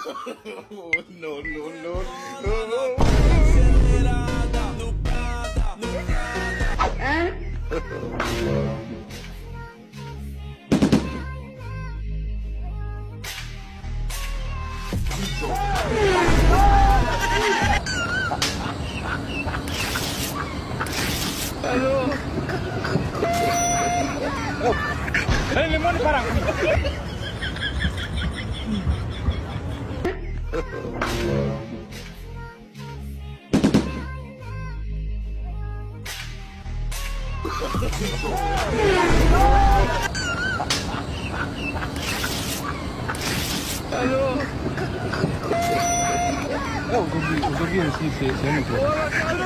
No, no, no, no. Eh, limon parang. aujourd'hui aussi, c'est un autre.